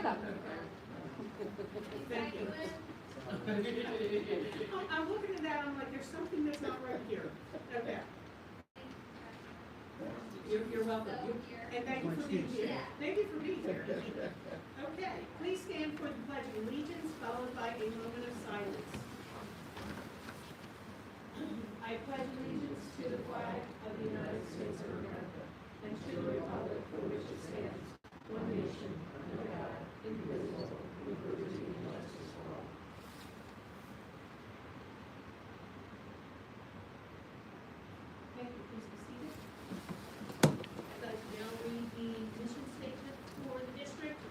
Stand up. Thank you. I'm looking at that, I'm like, there's something that's not right here. Okay. You're welcome. And thank you for being here. Thank you for being here. Okay, please stand for the Pledge of Allegiance, followed by a moment of silence. I pledge allegiance to the flag of the United States of America and to the republic for which it stands, one nation, under God, indivisible, with liberty and justice for all. Thank you. Please be seated. I'd like to now read the mission statement for the district.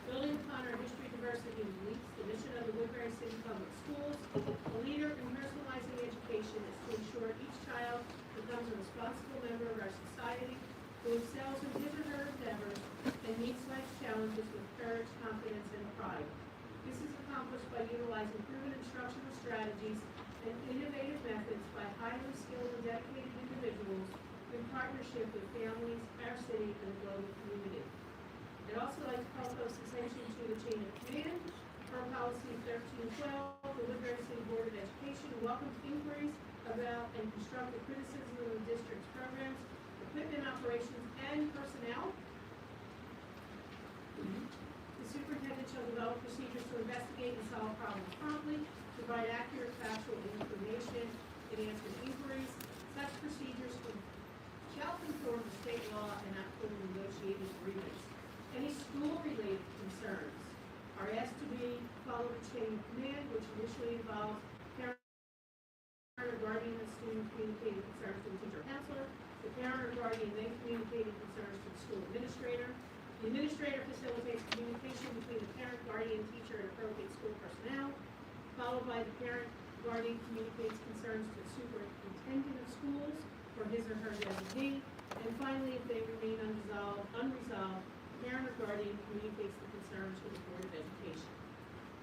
Building upon our history, diversity, and beliefs, the mission of the Woodbury City Public Schools, a leader in personalizing education, is to ensure each child becomes a responsible member of our society who excels in his or her endeavors and meets life's challenges with courage, confidence, and pride. This is accomplished by utilizing proven instructional strategies and innovative methods by highly skilled and dedicated individuals in partnership with families, our city, and the global community. I'd also like to call close attention to the chain of command. Per policy 1312, the Woodbury City Board of Education welcomes inquiries about and constructive criticism of the district's programs, equipment operations, and personnel. The superintendent shall develop procedures to investigate and solve problems promptly, provide accurate factual information, and answer inquiries. Such procedures shall conform to state law and not fully negotiated agreements. Any school-related concerns are asked to be followed a chain of command, which initially involves parent or guardian and student communicating concerns to the teacher or counselor. The parent or guardian then communicating concerns to the school administrator. The administrator facilitates communication between the parent, guardian, teacher, and appropriate school personnel, followed by the parent, guardian communicates concerns to the superintendent of schools or his or her designee. And finally, if they remain unresolved, parent or guardian communicates the concern to the Board of Education.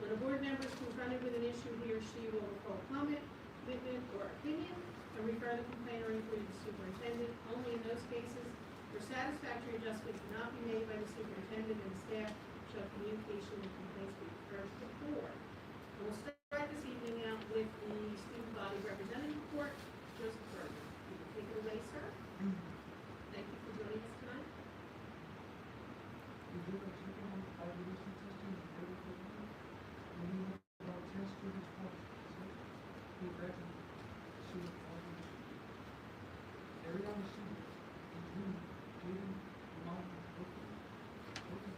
When a board member is confronted with an issue, he or she will withhold comment, commitment, or opinion, and refer the complaint or inquiry to the superintendent. Only in those cases where satisfactory adjustments cannot be made by the superintendent and staff shall communication and complaints be referred to the board. And we'll start this evening out with the student body representative report. Joseph Berger, you can take it away, sir. Thank you for joining us tonight. We did a second on evaluation testing and very quickly. We have about 10 students participated. We graduated student evaluation. Every other student, including Jaden, Mom, and Brooklyn,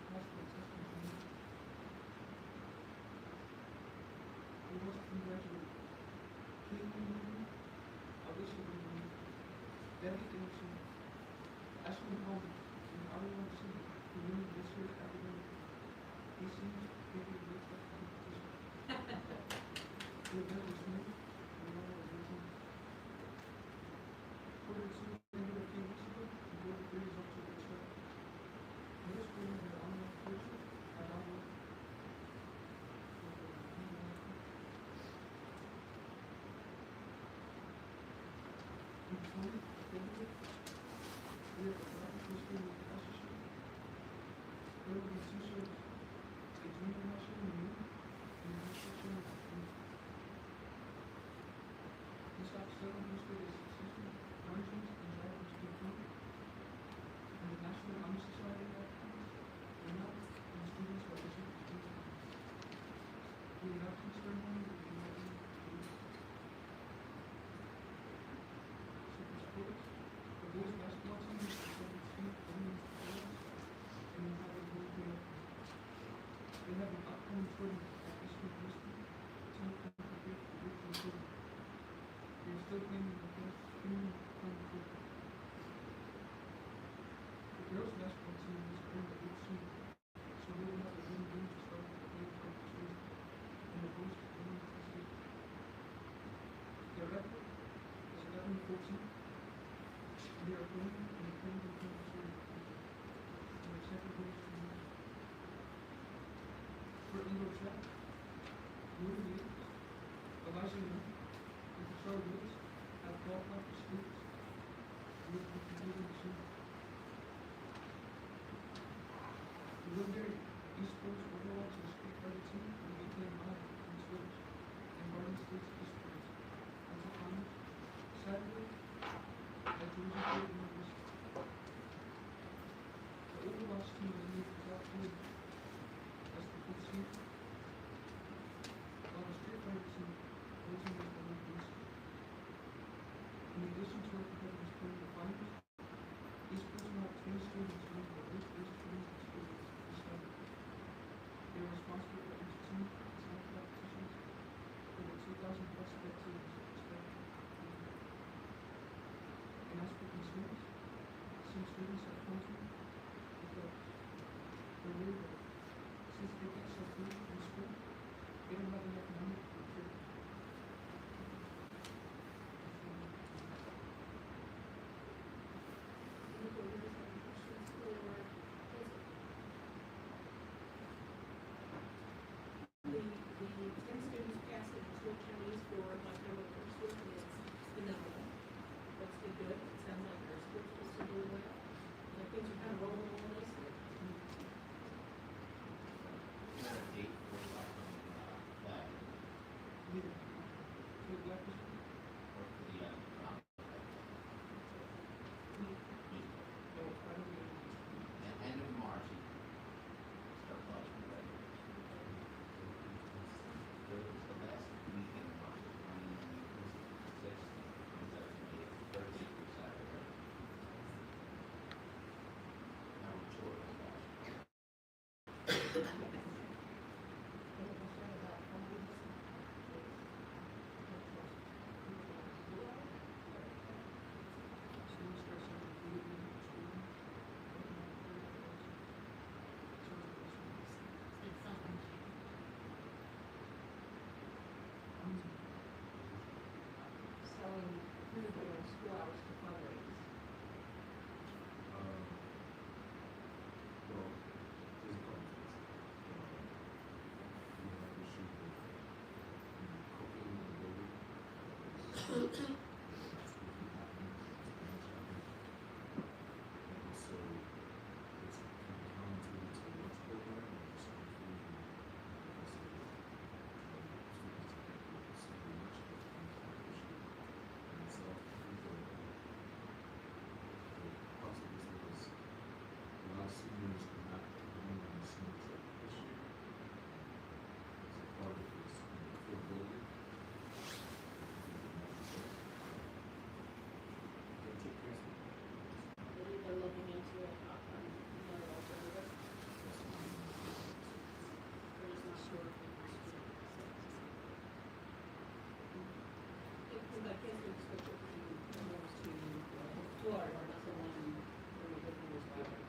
passed the testing community. We also congratulate Caitlin, Alicia Green, Debbie Dixon, Ashley Holmes, and everyone student who won this year's academic. These seniors completed a great test competition. Rebecca Smith, and Laura Wilson. For the two ended a few weeks ago, and both the grades up to the track. Middle school and their online coaches are now working. In 20, we have a black history with pastorship. There will be 2 services, a junior national and youth, and a national service of youth. This officer demonstrated successful margins and drivers to improve. And the National Honor Society outcomes were not, and students are issued to students. The induction ceremony will be held in Super Sports. The boys basketball team is the 17th women's sports and will have a gold medal. They have an upcoming tournament at this university. Team can compete for virtual tournament. They are still playing in the best premium competition. The girls basketball team is currently 8 soon, so they will have a winning game to start the game competition and the boys will win the state. Their record is 11-14. They are playing in the Premier Competition and the second place to win. For indoor track, Rudy Yates, Elijah Young, and Charles Woods have qualified for states. They will be competing soon. The Woodbury East Coast way that since they get so free in school, they don't have enough money to pay. Any board members have any questions for Nancy? The 10 students passing school Chinese for October first week is phenomenal. Looks to be good. It sounds like our school is doing well. And things are kind of rolling along nicely. Is there a date for flag Neither. So that is, or for the no, I don't get it. end of March? Start watching the last weekend of March, 26th, 27th, 30th, or Saturday. Now we're short of that. Selling food during school hours to fundraise. Well, there's a couple things. We have issue with cooking in the building. That's what happened. And also, it's kind of counterintuitive to the lunch program, and so food, and also, students have simply lunch, but issue. And so, we feel the possibility was a lot of seniors are not going on the seniors like this year. So part of it is full building. They take care of it. They're looking into it, another alternative. That's what I'm doing. They're just not sure if they want to do it. Because I guess it's switch it to almost to Florida, that's the one where we live in this weather.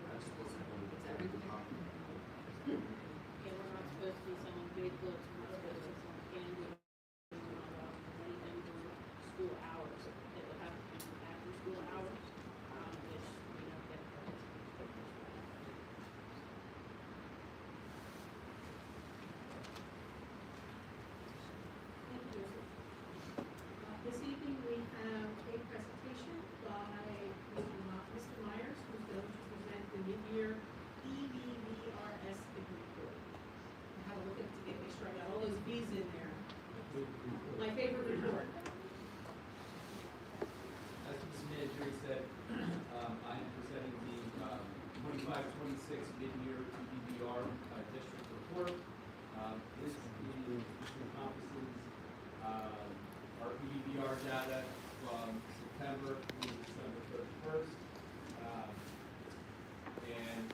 That's supposed to go with everything. Yeah, we're not supposed to be selling baked goods, we're not supposed to be selling candy, we're not allowed to do anything during school hours. It would have to be after school hours, which we don't get participation. Thank you. This evening, we have a presentation by Mr. Myers, who's going to present the mid-year EVVRS report. I have a look at it to make sure I got all those V's in there. My favorite report. As Mr. Manager said, I am presenting the 25-26 mid-year EBBR district report. This encompasses our EBBR data from September through December 31st. And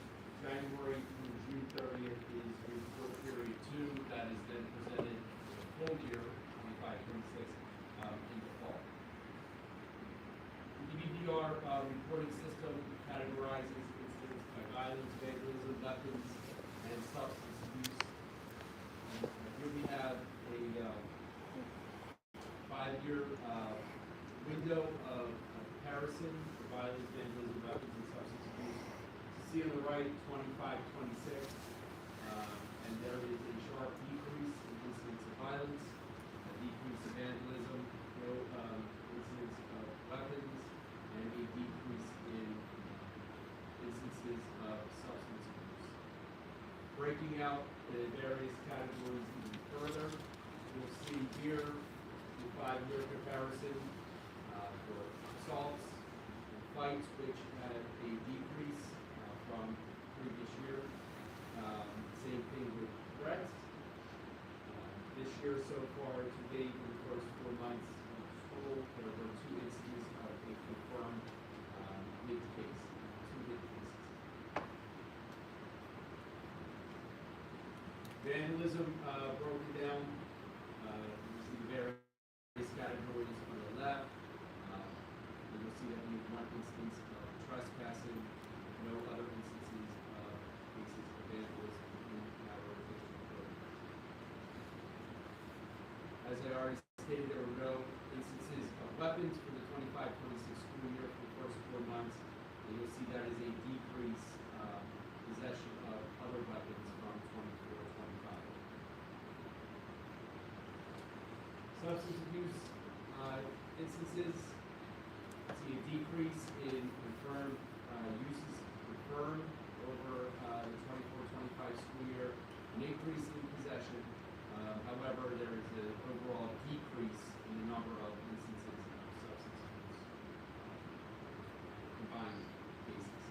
January through June 30th is the report period 2 that is then presented for the full year, 25-26, in the fall. The EBBR reporting system categorizes incidents by violence, vandalism, weapons, and substance abuse. And here we have a 5-year window of comparison for violence, vandalism, weapons, and substance abuse. See on the right, 25-26, and there is a sharp decrease in incidents of violence, a decrease in vandalism, no incidents of weapons, and a decrease in instances of substance abuse. Breaking out the various categories even further, you'll see here the 5-year comparison for assaults and fights, which had a decrease from previous year. Same thing with threats. This year so far to date, in the first 4 months of school, there were 2 incidents of a confirmed mid case, 2 mid cases. Vandalism broken down, you see the various categories. categories on the left. You'll see that we have one instance of trespassing, no other instances of cases of vandalism in our official code. As I already stated, there were no instances of weapons for the 25-26 school year for the first 4 months. And you'll see that is a decrease possession of other weapons from 24-25. Substance abuse instances, see a decrease in confirmed uses confirmed over the 24-25 school year, an increase in possession. However, there is an overall decrease in the number of instances of substance abuse combined cases.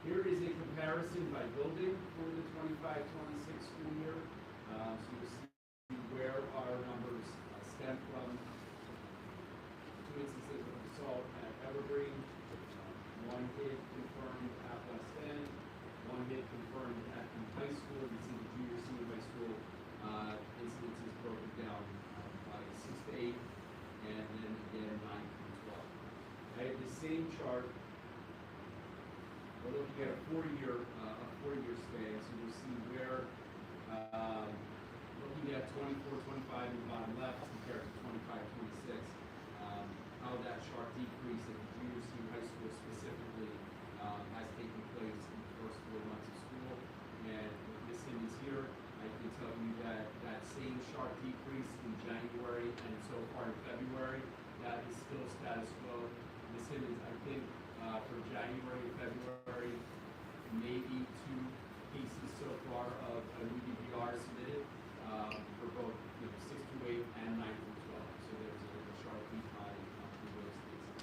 Here is a comparison by building for the 25-26 school year. So you'll see where our numbers stem from. 2 instances of assault at Evergreen, 1 hit confirmed at West End, 1 hit confirmed at the high school. You see the junior, senior high school incidences broken down by 6 to 8, and then again 9 to 12. I have the same chart. We're looking at a 4-year span, so you'll see where looking at 24-25 in the bottom left compared to 25-26. How that sharp decrease in the junior, senior high school specifically has taken place in the first 4 months of school. And with Ms. Simmons here, I can tell you that that same sharp decrease in January and so far in February, that is still status quo. Ms. Simmons, I think for January and February, maybe 2 cases so far of a new DVR submitted for both 6 to 8 and 9 to 12. So there's a sharp decline in those cases.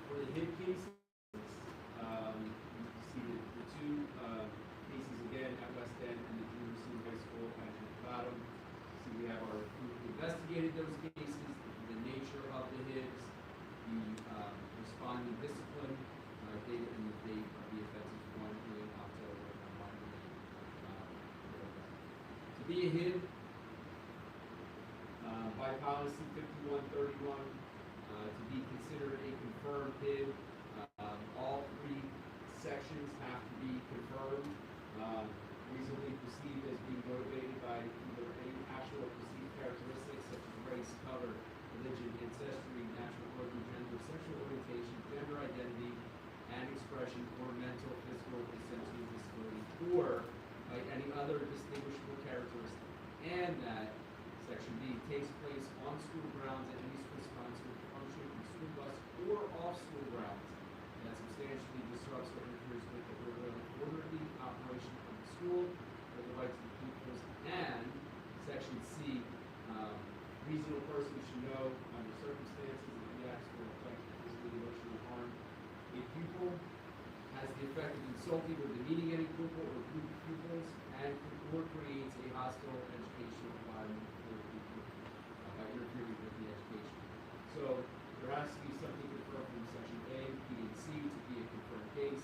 For the hit cases, you see the 2 cases again at West End and the junior, senior high school, and at the bottom, see we have our who investigated those cases, the nature of the hits, the responding discipline date, and the date of the offenses, 1 in October and 1 in November. To be a hit, by policy 5131, to be considered a confirmed hit, all 3 sections have to be confirmed, reasonably perceived as being motivated by either any actual or perceived characteristics such as race, color, religion, ancestry, natural origin, gender, sexual orientation, gender identity, and expression, or mental, physical, or sensory disability, or by any other distinguishable characteristic, and that Section B takes place on school grounds at any school-sponsored function, in school bus, or off school grounds that substantially disrupts or interferes with the orderly operation of the school or the rights of the pupils. And Section C, reasonable person should know under circumstances that the acts will affect physically, emotional harm a pupil, has the effect of insulting or demeaning any pupil or group of pupils, and or creates a hostile educational environment for the pupil by interfering with the education. So there has to be something confirmed from Section A, B, and C to be a confirmed case.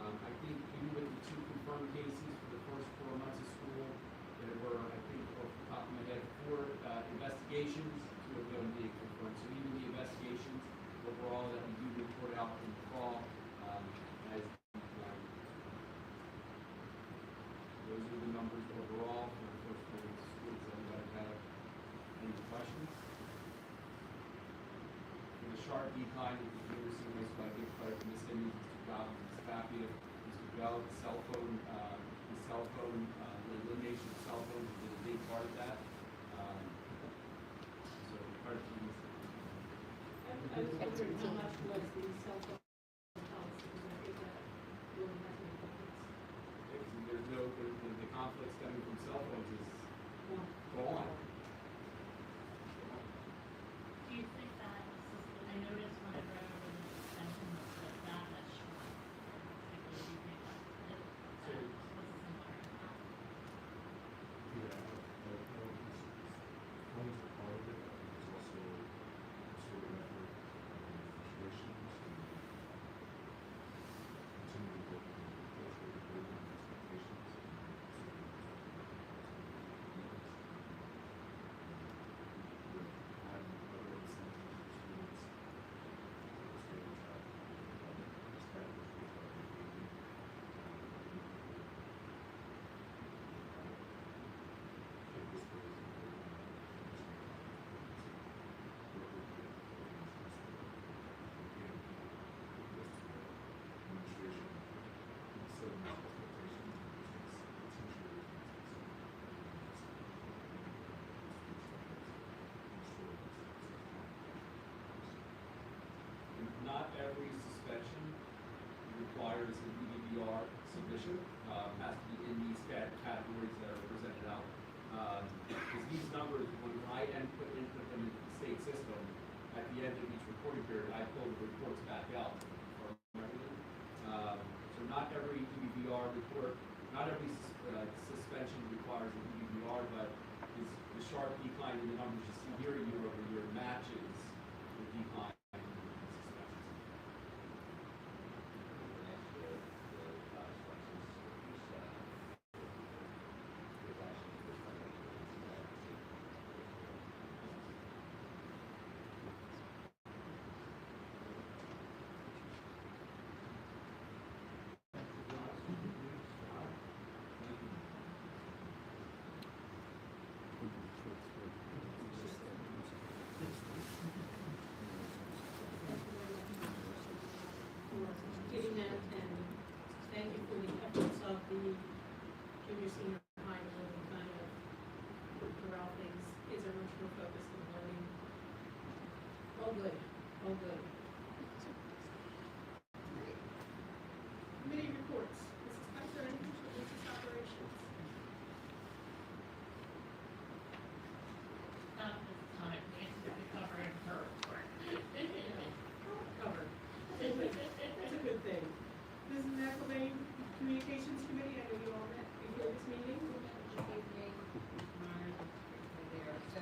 I think even with the 2 confirmed cases for the first 4 months of school, there were, I think, off the top of my head, 4 investigations, 2 of them being confirmed. So even the investigations overall that we do report out in the fall as those are the numbers overall for the first 4 months of school. Does anybody have any questions? For the sharp decline in the junior, senior high school, I give credit to Ms. Simmons, Mr. Goff, Ms. Tapia, Mr. Bell, the cell phone the elimination of cell phones is a big part of that. So credit to Ms. I was wondering how much was the cell phone policy, because I think that really has no difference. There's no, the conflict stemming from cell phones is gone. Do you think that, I noticed when I read over the extension that has shrunk, particularly do you think that was a similar impact? Yeah, one is a part of it. I think it's also sort of effort, frustrations, and requires an EDBR submission, has to be in these categories that are presented out. Because these numbers, when I input them into the state system, at the end of each reporting period, I pull the reports back out from everything. So not every EDBR report, not every suspension requires an EDBR, but the sharp decline in the numbers you see here year over year matches the decline in the suspensions. Next year, the driver's license is actually this one. For getting that, and thank you for the efforts of the junior, senior high, to really kind of corral things. Kids are much more focused on learning. All good, all good. Committee reports. Mrs. Spencer, anything for business operations? Not this time, it's covering her report. Covered. That's a good thing. Mrs. McElvain, Communications Committee, I know you all met before this meeting. So,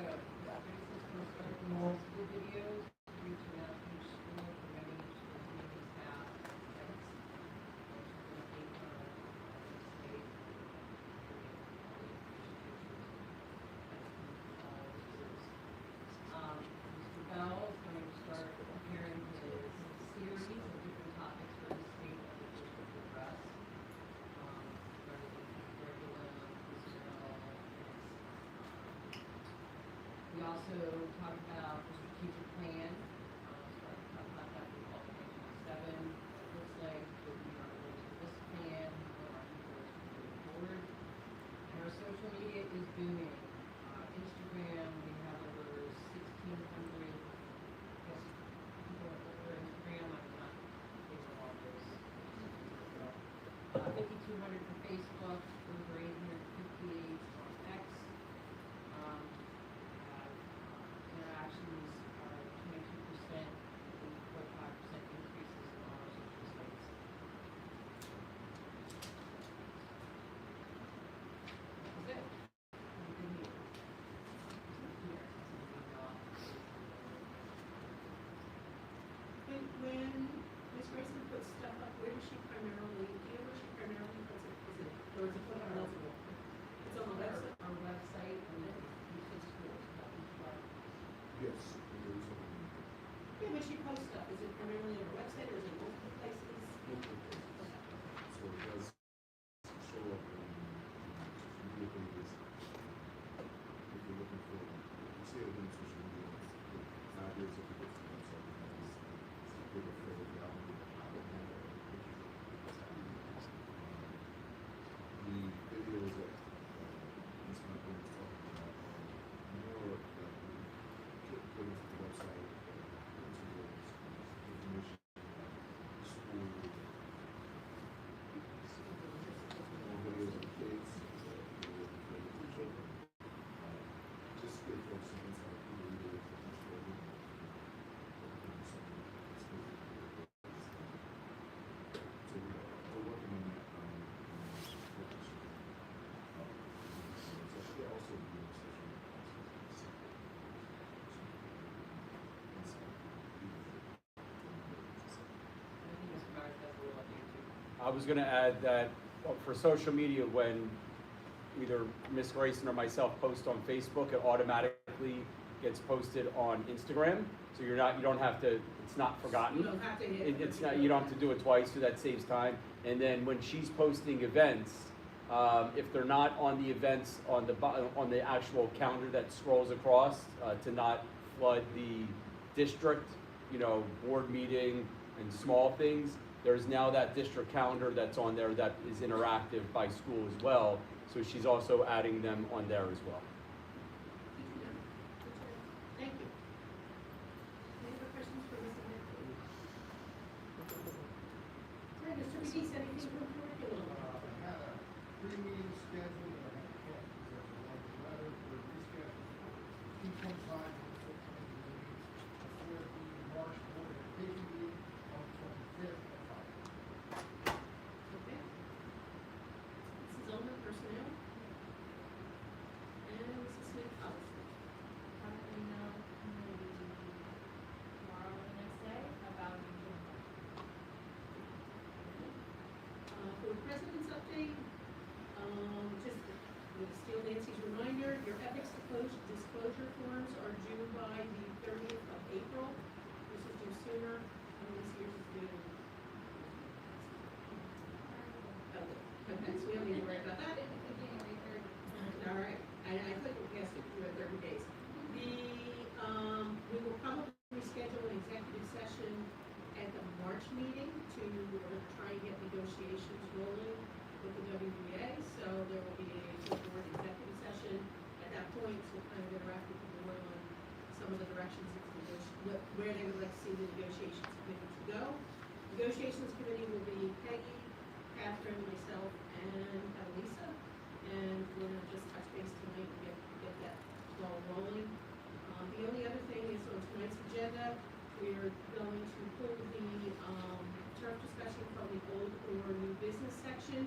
multiple videos, reaching out to each school, promoting each school community staff, events, Mr. Bell is going to start preparing his series of different topics for the state of the district to address. Curriculum, personnel, we also talked about the strategic plan, so I talked about that with alternative 7. It looks like that we are going to this plan, what our goals moving forward. And our social media is booming. Instagram, we have over 1,600, yes, people over Instagram. I'm not big on all this. 5,200 for Facebook, over 858 on X. Interactions are 22%, 8.5% increases in all our social sites. That's it. You can hear. Here. When Ms. Grayson puts stuff up, where does she primarily, do you know where she primarily puts it? Is it, or is it put on multiple? It's on the website? Our website, and then we said schools, not each one. Yes, it is. Yeah, when she posts stuff, is it primarily on her website or is it multiple places? Multiple places. So it does show up on social media pages. If you're looking for, you see it on social media, the ideas of the books and website, they refer to the album. The videos that Ms. Michael was talking about are more that we put into the website, into the information, school, more videos of the kids, videos of the teacher, just give folks some insight who really is the teacher. So we're working on that. So she'll also be in social media. I think Mr. Myers has a little update too. I was going to add that for social media, when either Ms. Grayson or myself post on Facebook, it automatically gets posted on Instagram. So you don't have to, it's not forgotten. You don't have to hit. It's not, you don't have to do it twice, so that saves time. And then when she's posting events, if they're not on the events on the actual calendar that scrolls across, to not flood the district, board meeting and small things, there's now that district calendar that's on there that is interactive by school as well. So she's also adding them on there as well. Thank you. Any other questions for Mrs. McElvain? ahead, Mr. McGee, anything from curriculum? I had a pre-meeting scheduled, but I had to cancel because of one letter for reschedule. 2:25 before the March Board of Education meeting on the 25th at 5. Okay. This is owner personnel. And Mrs. Smith, policy. I'll let you know maybe tomorrow or the next day about the For the president's update, just with Steel Nancy's reminder, your ethics disclosure forms are due by the 30th of April. This is due sooner, this year's is due. Okay, so we don't need to worry about that. All right, I thought you asked it, you had 30 days. We will probably schedule an executive session at the March meeting to try and get negotiations rolling with the WBA. So there will be a full board executive session at that point to kind of interact with the board on some of the directions of where they would like to see the negotiations committee to go. Negotiations committee will be Peggy, Catherine, myself, and Elisa. And we're gonna just touch base tonight and get that ball rolling. The only other thing is on tonight's agenda, we're going to pull the turf discussion from the old or new business section,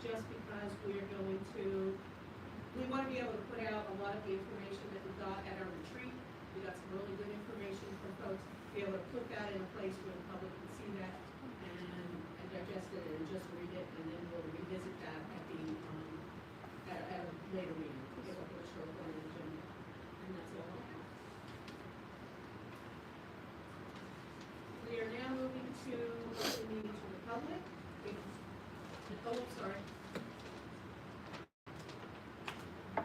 just because we want to be able to put out a lot of the information that we got at our retreat. We got some really good information from folks, be able to put that in a place where the public can see that and digest it and just read it, and then we'll revisit that at the at a later meeting to get a little short on the agenda. And that's all I have. We are now moving to open meeting to the public. Oh, sorry. I'm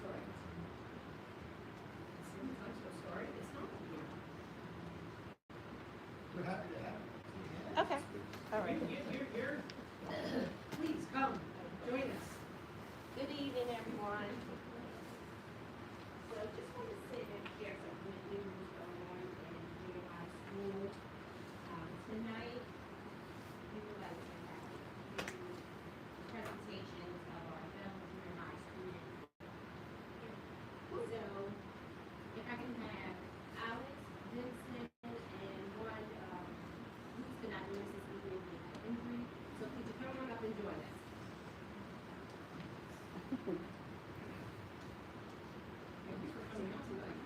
sorry. I'm so sorry, it's not here. We're happy to have you. Okay, all right. You're, please come, join us. Good evening, everyone. So just want to say that there's some good news going on in junior high school. Tonight, we would like to have a few presentations of our fellow junior high students. So, if I can have Alex, Vincent, and one, who's not doing this evening with an injury. So could you come on up and join us? Thank you for coming out tonight.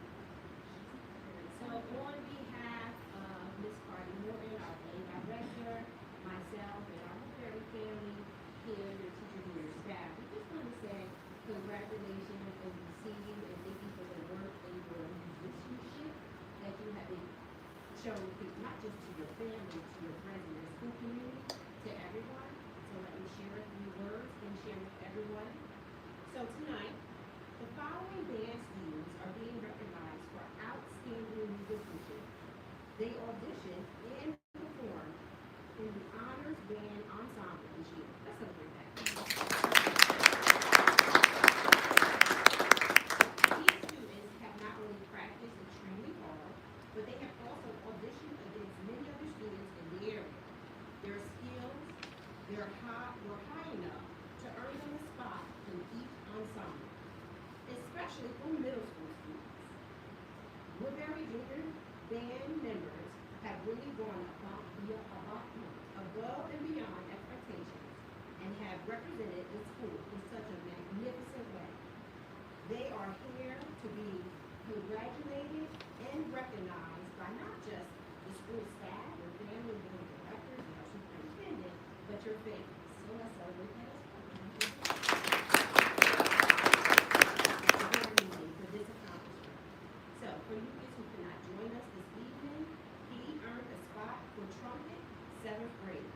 So on behalf of Ms. Cardi Morgan, our aid director, myself, and our Woodbury family, here, your teachers and your staff, we just want to say congratulations on receiving and thank you for the work and your musicianship that you have been showing, not just to your family, to your friends and your school community, to everyone. So let me share a few words and share with everyone. So tonight, the following band students are being recognized for outstanding musicianship. They auditioned and performed in the Honors Band Ensemble this year. Let's celebrate that. These students have not only practiced extremely hard, but they have also auditioned against many other students in the area. Their skills were high enough to earn them a spot in each ensemble, especially for middle school students. Woodbury Junior Band members have really gone above and beyond expectations and have represented the school in such a magnificent way. They are here to be congratulated and recognized by not just the school staff, your family, your directors, and our superintendent, but your families. So let's celebrate that as well. For this accomplishment. So for you kids who cannot join us this evening, he earned a spot for trumpet, 7th grade.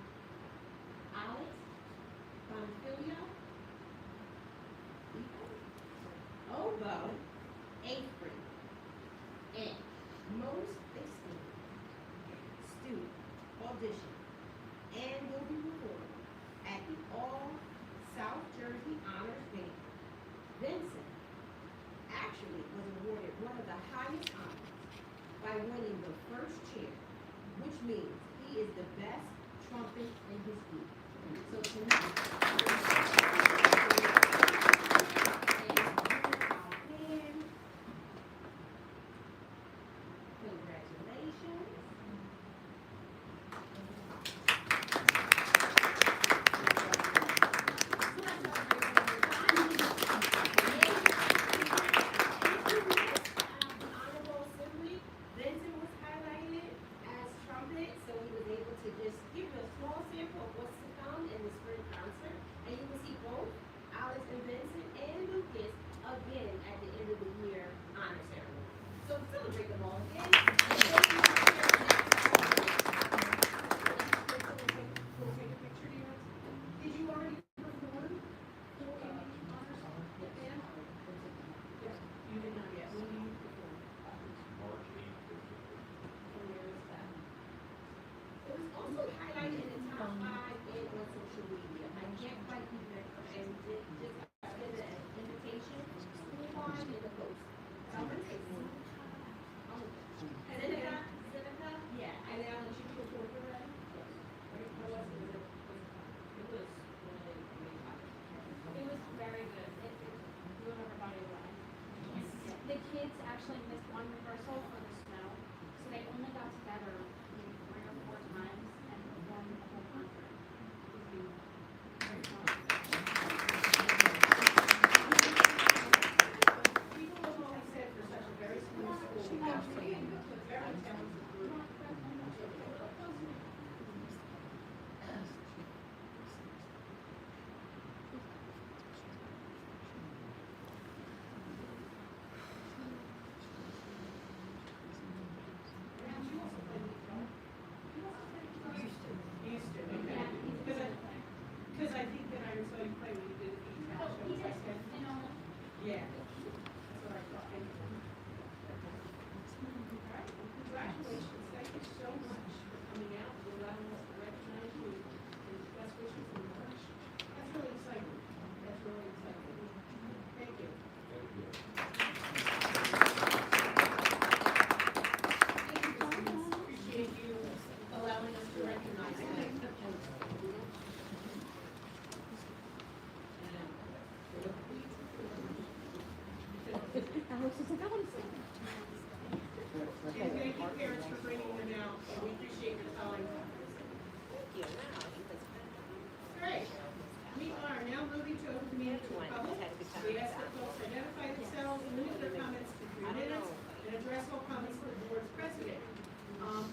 Alex Bonfiglio, oboe, 8th grade. And most esteemed student audition and will be performing at the All South Jersey Honors Band. Vincent actually was awarded one of the highest honors by winning the first chair which means he is the best trumpet in his group. So tonight, congratulations. Honorable Assembly, Benson was highlighted as trumpet, so he was able to just give you a small sample of what's to come in the spring concert. And you will see both Alex and Benson and Lucas again at the end of the year honor ceremony. So celebrate them all again. And thank you for sharing that. We'll take a picture, dear. Did you already perform for any honors with them? Yes, you did not yet. When do you perform? March 8th. And where is that? It was also highlighted in the top 5 and on social media. I can't quite keep it, and just as an invitation, school-wide in the post. So I'm gonna say school. Seneca? Seneca? Yeah, and then I'll let you perform for them. Yes. How was it? It was very good. It blew everybody away. The kids actually missed one rehearsal for the snow, so they only got together maybe 3 or 4 times and performed the whole concert. It was beautiful. Very fun. People have always said for such a very small school, actually, a very talented group. Houston, okay. Because I think that I saw you play when you did the beach house show, as I said. Yeah. That's what I thought. All right, well, congratulations. Thank you so much for coming out and allowing us to recognize you and best wishes in March. That's really exciting. That's really exciting. Thank you. Thank you. Thank you, Ms. Appreciate you allowing us to recognize you. And thank you, parents, for bringing them out, and we appreciate your time. Great. We are now moving to open the meeting to the public. We ask that folks identify themselves, limit their comments to 3 minutes, and address all comments to the board's president.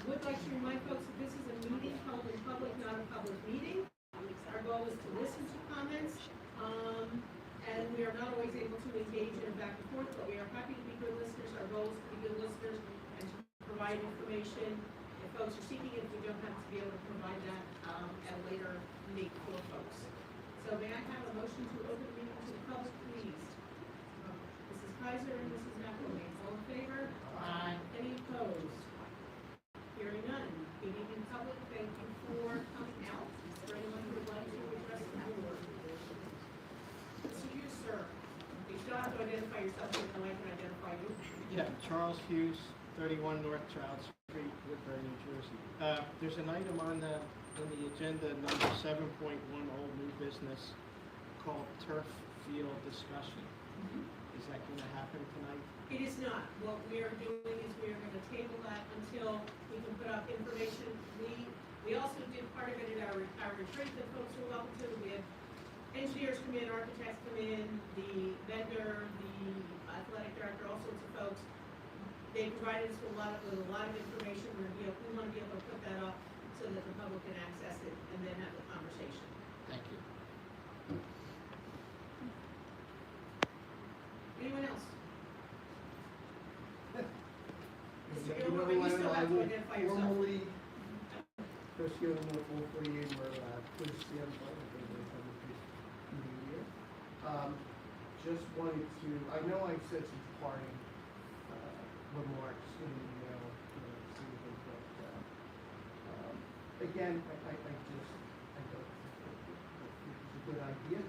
Would like to remind folks that this is a meeting held in public, not a public meeting. Our goal is to listen to comments, and we are not always able to engage in back and forth, but we are happy to be good listeners. Our goal is to be good listeners and to provide information if folks are seeking it. We don't have to be able to provide that at a later date for folks. So may I have a motion to open the meeting to the public, please? Mrs. Kaiser and Mrs. McElwain, all in favor? Aye. Any opposed? Hearing none. Good evening, public. Thank you for coming out. Is there anyone who would like to address the board? To you, sir. You still have to identify yourself so that I can identify you. Yeah, Charles Hughes, 31 North Trout Street, Woodbury, New Jersey. There's an item on the agenda, number 7.1, old new business, called turf field discussion. Is that going to happen tonight? It is not. What we are doing is we are going to table that until we can put up information. We also did part of it at our retreat that folks are welcome to. We had engineers come in, architects come in, the vendor, the athletic director, all sorts of folks. They provided us with a lot of information. We want to be able to put that up so that the public can access it and then have the conversation. Thank you. Anyone else? Mr. You know, Gilmore, you still have to I identify yourself. formally, first year of the full 3 years, we're pleased to see everybody coming to New Year. Just wanted to, I know I said some parting remarks in the email, season, but again, I don't think it's a good idea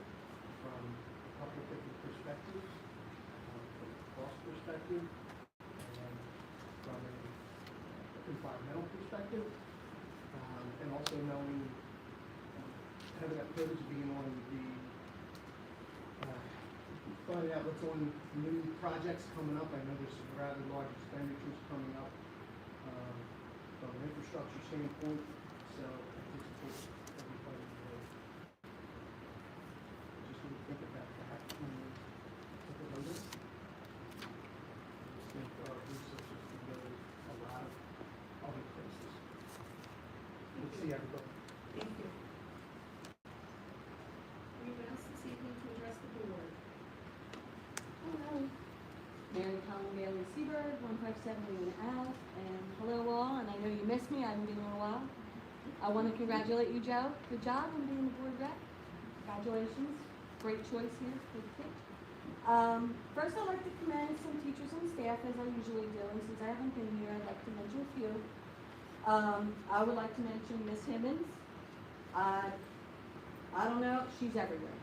from a couple of different perspectives, from a cost perspective, and from a environmental perspective, and also knowing, having that privilege of being on the, finding out what's on new projects coming up. I know there's some rather large expenditures coming up, from an infrastructure standpoint, so I think it's important for everybody to just need to think about that when you look at numbers. I think our resources can go a lot of other places. We'll see everybody. Thank you. Anyone else this evening to address the board? Hello. Mary Collin Bailey Seabird, 157 Union Ave, and hello all, and I know you missed me, I haven't been in a while. I want to congratulate you, Joe. Good job on being the board rep. Congratulations. Great choice here for the kid. First, I'd like to commend some teachers and staff, as I usually do, and since I haven't been here, I'd like to mention a few. I would like to mention Miss Himmons. I don't know, she's everywhere.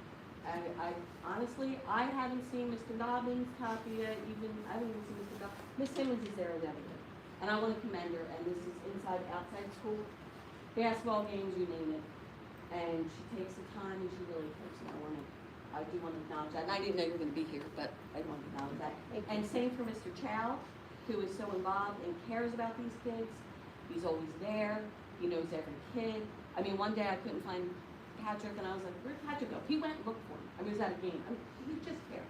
I honestly, I haven't seen Mr. Dobbins copy it, I haven't even seen Mr. Dobbins. Miss Simmons is there with everything. And I want to commend her, and this is inside, outside school, basketball games, you name it. And she takes the time and she really cares, and I do want to acknowledge that. And I didn't know you were going to be here, but I want to acknowledge that. And same for Mr. Chow, who is so involved and cares about these kids. He's always there, he knows every kid. I mean, one day I couldn't find Patrick, and I was like, where'd Patrick go? He went and looked for him. I mean, he was at a game. I mean, he just cares.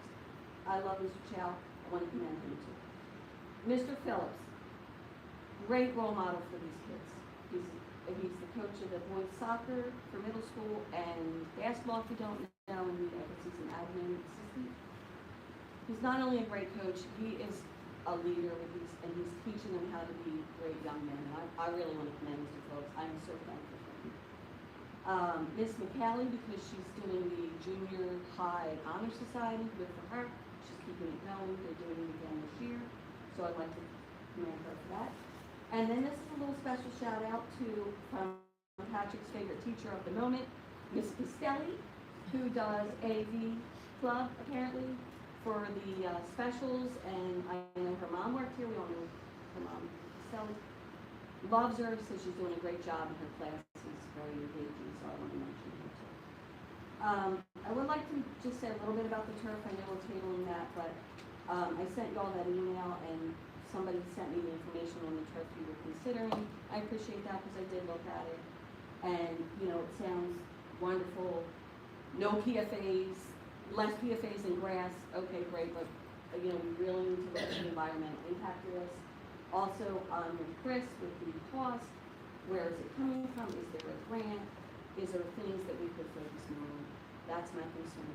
I love Mr. Chow. I want to commend him too. Mr. Phillips, great role model for these kids. He's the coach of the boys soccer for middle school and basketball, if you don't know, and I guess he's an admin assistant. He's not only a great coach, he is a leader, and he's teaching them how to be great young men. And I really want to commend Mr. Phillips. I'm so thankful for him. Miss McCallie, because she's doing the junior high honor society, good for her. She's keeping it going. They're doing it again this year, so I'd like to commend her for that. And then this is a little special shout out to Patrick's favorite teacher of the moment, Miss Castelli, who does AV club apparently for the specials. And I know her mom worked here. We all know her mom, Castelli. Loves her, says she's doing a great job in her classes, very engaging, so I want to mention her too. I would like to just say a little bit about the turf. I know we're tabling that, but I sent y'all that email, and somebody sent me the information on the turf you were considering. I appreciate that because I did look at it, and you know, it sounds wonderful. No PFAs, less PFAs than grass. Okay, great, but you know, we really need to look at the environmental impact of this. Also, with Chris, with the cost, where is it coming from? Is there a grant? Is there things that we could focus more on? That's my concern.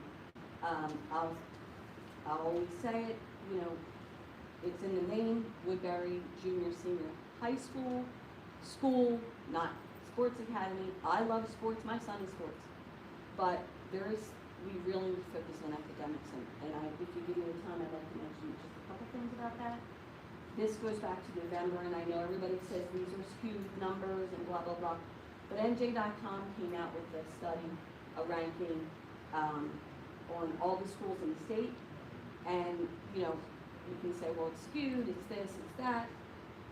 I'll always say it, you know, it's in the name, Woodbury Junior Senior High School, not sports academy. I love sports, my son is sports. But we really need to focus on academics, and if you give me the time, I'd like to mention just a couple things about that. This goes back to November, and I know everybody says these are skewed numbers and blah, blah, blah. But NJ.com came out with a study, a ranking on all the schools in the state. And, you know, you can say, well, it's skewed, it's this, it's that.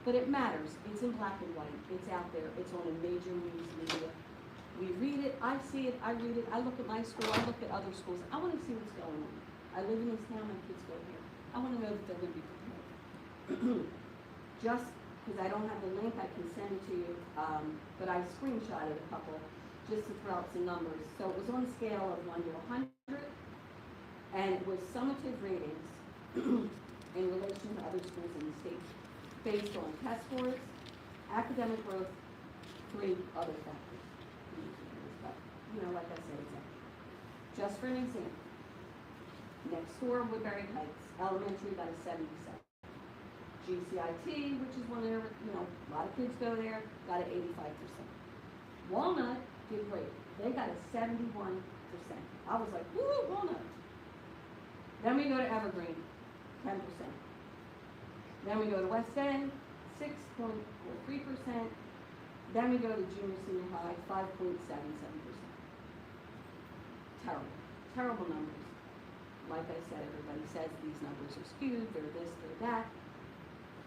But it matters. It's in black and white. It's out there. It's on a major news media. We read it. I see it. I read it. I look at my school. I look at other schools. I want to see what's going on. I live in this town. My kids go here. I want to know that they're going to be prepared. Just because I don't have the link, I can send it to you, but I screenshotted a couple just to throw out some numbers. So it was on a scale of 1 to 100, and it was summative ratings in relation to other schools in the state based on test scores, academic growth, 3 other factors. But, you know, like I said, it's just for an example. Next door, Woodbury Heights Elementary got a 77. GCIT, which is one of their, you know, a lot of kids go there, got an 85%. Walnut did great. They got a 71%. I was like, woo, Walnut. Then we go to Evergreen, 10%. Then we go to West End, 6.43%. Then we go to junior senior high, 5.77%. Terrible, terrible numbers. Like I said, everybody says these numbers are skewed, they're this, they're that.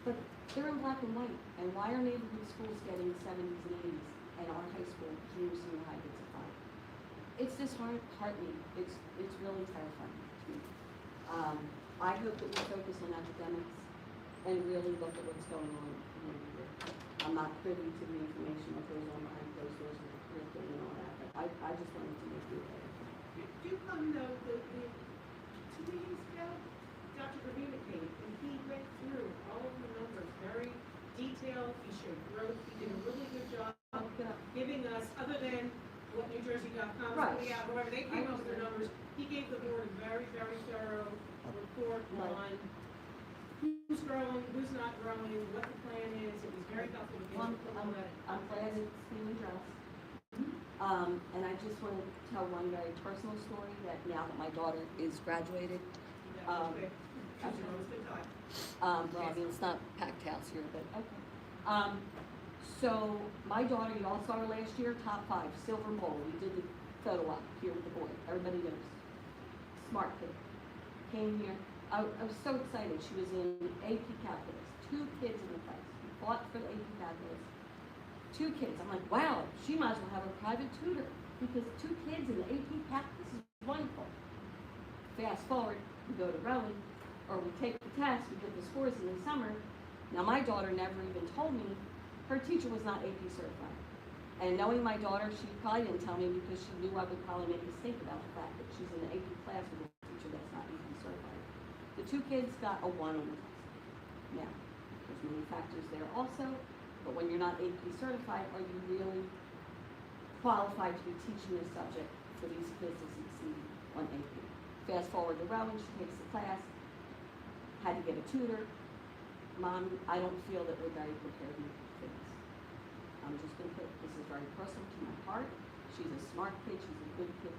But they're in black and white, and why are neighborhood schools getting 70s and 80s, and our high school, junior, senior high gets a 5? It's disheartening. It's really terrifying to me. I hope that we focus on academics and really look at what's going on in the year. I'm not privy to the information that goes on behind closed doors with the curriculum and all that, but I just wanted to make you aware. Do come though, the 2 meetings ago, Dr. Gravina came, and he went through all of the numbers, very detailed, he showed growth, he did a really good job giving us, other than what NewJersey.com is Right. putting out, however, they came up with their numbers, he gave the board a very, very thorough report Right. on who's growing, who's not growing, what the plan is, it was very helpful to get Well, all that. I'm glad it's being addressed. And I just want to tell one very personal story that now that my daughter is graduated, Okay. Choose your own good time. well, I mean, it's not packed house here, but okay. So my daughter, you all saw her last year, top 5, silver bowl. We did the photo op here with the boy. Everybody knows. Smart kid. Came here. I was so excited. She was in AP Calculus. 2 kids in the class. We fought for the AP Calculus. 2 kids. I'm like, wow, she might as well have a private tutor because 2 kids in the AP Calculus is wonderful. Fast forward, we go to rowing, or we take the test, we get the scores in the summer. Now my daughter never even told me her teacher was not AP certified. And knowing my daughter, she probably didn't tell me because she knew I would probably make a mistake about the fact that she's in the AP class with a teacher that's not AP certified. The 2 kids got a 1 on the test. Now, there's many factors there also, but when you're not AP certified, are you really qualified to be teaching this subject for these kids to succeed on AP? Fast forward to rowing, she takes the class, had to get a tutor. Mom, I don't feel that we're very prepared for this. I'm just gonna put, this is very personal to my heart. She's a smart kid, she's a good kid,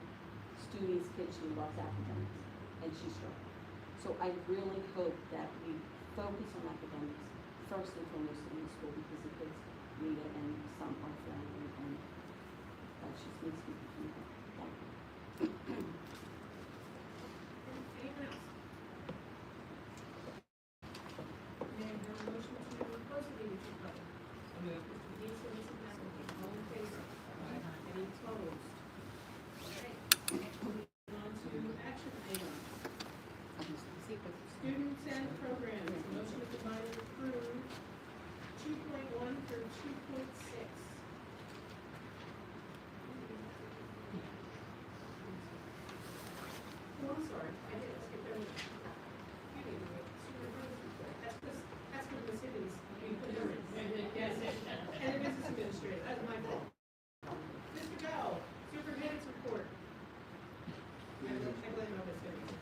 studious kid, she loves academics, and she's struggling. So I really hope that we focus on academics first and foremost in the school because the kids need it and some are failing, and that's just me speaking from the heart. Thank you. Anyone else? May I have a motion to close the meeting to public? Mr. Dees and Mrs. McElhenney, all in favor? Any opposed? Okay. Moving on to action items. Students and programs, motion to combine and approve 2.1 through 2.6. Oh, I'm sorry, I did skip over. You didn't do it. Superintendent's report. That's for the cities. Yes, and the business administrator, that's my fault. Mr. Bell, superintendent's report. I blame my cities.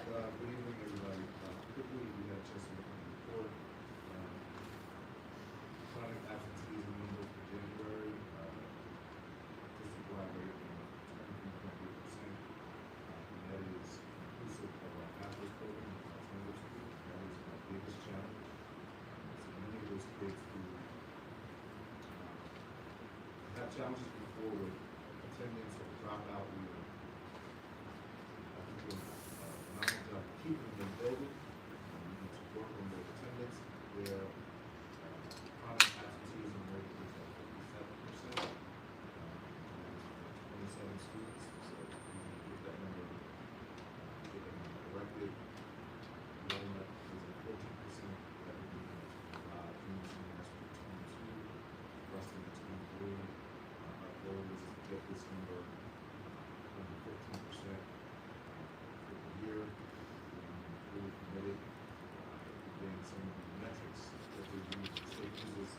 Good evening, everybody. Quickly, we have just a report. Chronic absenteeism numbers for January. District-wide rate of 23.8%. And that is inclusive of our pathways program, our alternative school. That is our biggest challenge. So many of those kids who have challenges before with attendance or dropout, we are phenomenal job keeping them building. We need to work on their attendance. Their chronic absenteeism rate is at 57%. 27 students, so we need to get that number corrected. Enrollment is at 14%. That would be junior, senior high school 22, freshman 23. Our goal is to get this number under 15%. Year, really committed, again, some of the metrics that they use, the state uses,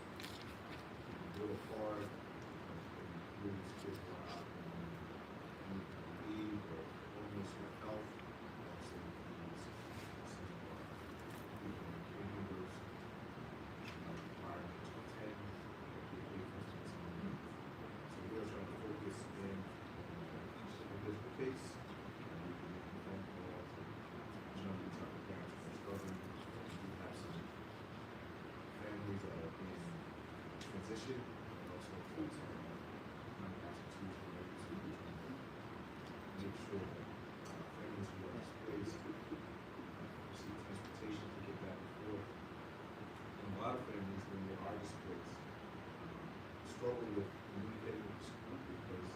real hard, including kids who are out on leave or illness or health, also includes some of our people in caregivers, requiring to attend, so we are trying to focus in each individual case. Families that are in transition and also folks who are non-absentees related struggle with communicating with the school because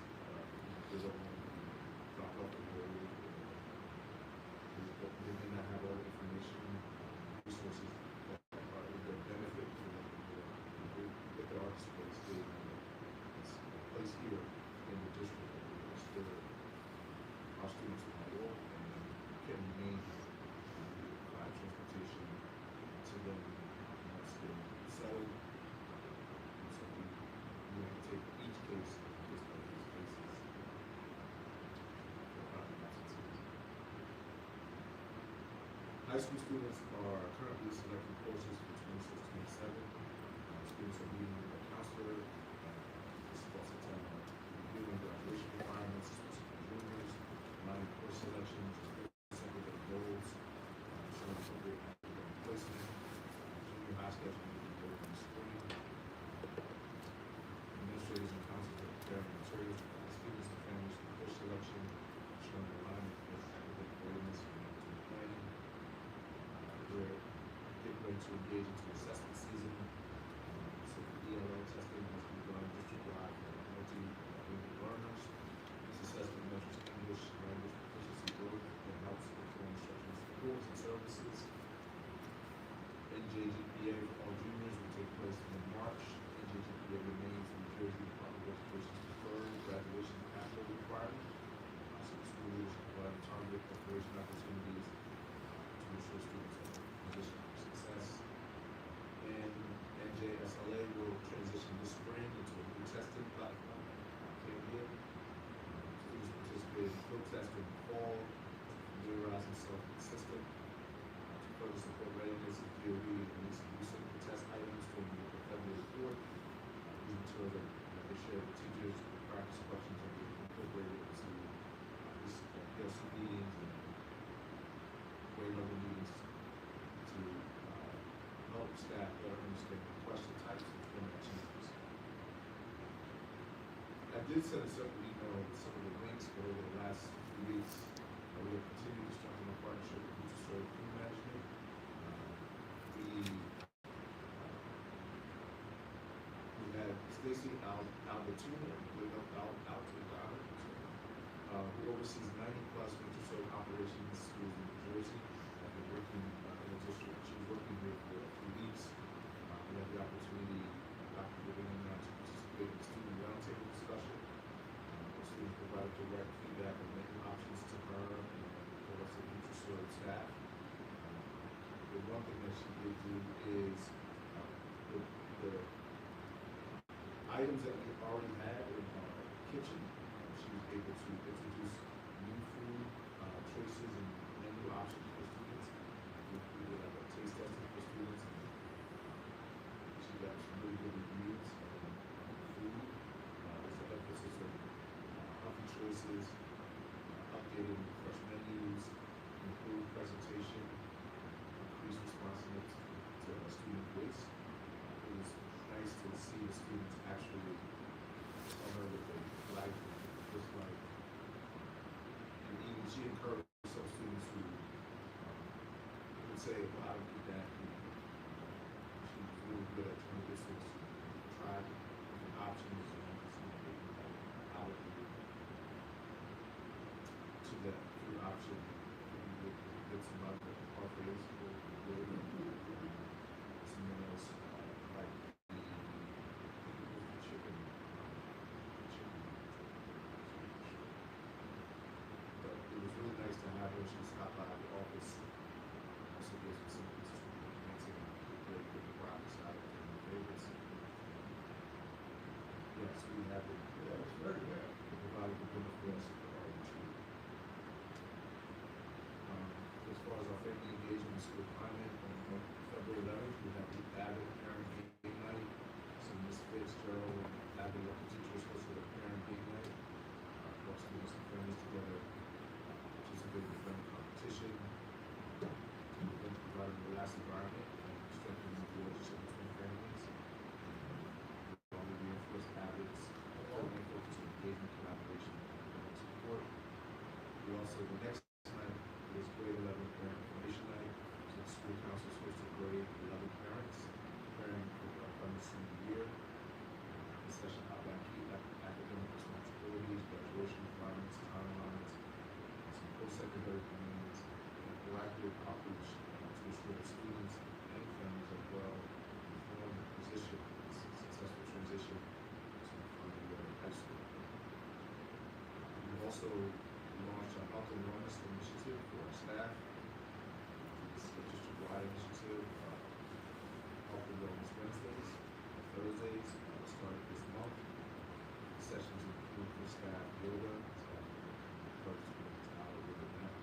they don't want to drop off the road. They may not have all the information, resources that are in their benefit for them. Get the arts place, it's a place here in the district where still our students will walk and can remain provide transportation to them once they're settled. So we have to take each case based on these cases for private absences. High school students are currently selecting courses for 26-27. Students are meeting with a counselor. This is also reviewing graduation requirements, especially for juniors, running course selections, secondary goals, showing appropriate academic placement, junior high schedule meeting in the spring. Administrators and counselors are preparing materials to guide students and families for course selection, showing alignment with academic readiness and management planning. We're getting ready to engage into assessment season. So the ELA testing has begun district-wide for multi-lingual learners. This assessment measures English language proficiency growth and helps inform instructional supports and services. NJGPA for all juniors will take place in March. NJGPA remains New Jersey Department of Education's preferred graduation pathway requirement. So the school is providing target preparation opportunities to ensure students are positioned for success. And NJSLA will transition this spring into a new testing platform. Students participate in field tests during the fall to familiarize themselves with the system. To further support readiness, the DOE released new simple test items during the week of February 4th. These materials that they share with teachers, practice questions are being incorporated into these PLC meetings and grade level meetings to help staff better understand the question types and format changes. I did send a separate email with some of the links over the last few weeks. We have continued to strengthen our partnership with Nutriserve Food Management. We had Stacy Albertino, who oversees 90+ Nutriserve operations in schools in New Jersey. I've been working in the district. She was working here for a few weeks. We had the opportunity, Dr. Vivian and I, to participate in the student roundtable discussion. The students provided direct feedback on many options to her and for us at Nutriserve staff. The one thing that she did do is the items that we already had in our kitchen, she was able to introduce new food choices and menu options for students. We did like a taste testing for students. She got some really good reviews on food. There's an emphasis on healthy choices, updated fresh menus, improved presentation, increased responsiveness to student voice. It was nice to see the students actually tell her what they like and dislike. And even she encouraged some students who would say, well, I don't eat that. She was really good at trying to get students to try different options and allocate to that food option. We would get some of the parfaits for good and some else like the chicken. But it was really nice to have her. She stopped by the office. Also gave some pieces from the dancing, very good broccoli salad and my favorites. Yes, we have it. Yeah, it's very good. Provided the dinner for us at the retreat. As far as our family engagement and school climate, on February 11th, we have the Avid Parent Game Night. So Ms. Fitzgerald and Avid local teachers hosted a parent game night. Brought students and families together, participated in friendly competition. Then provided a relaxed environment and strengthening the relationship between families. We reinforced Avid's program focus on engagement, collaboration, and academic support. We also, the next night was grade 11 parent information night. So the school proactive outreach to ensure that students and families are well informed and positioned for this successful transition to Woodbury High School. We've also launched a health and wellness initiative for our staff. This is a district-wide initiative, Health and Wellness Wednesdays, Thursdays, started this month. Sessions include for staff yoga, staff participants out of yoga mat,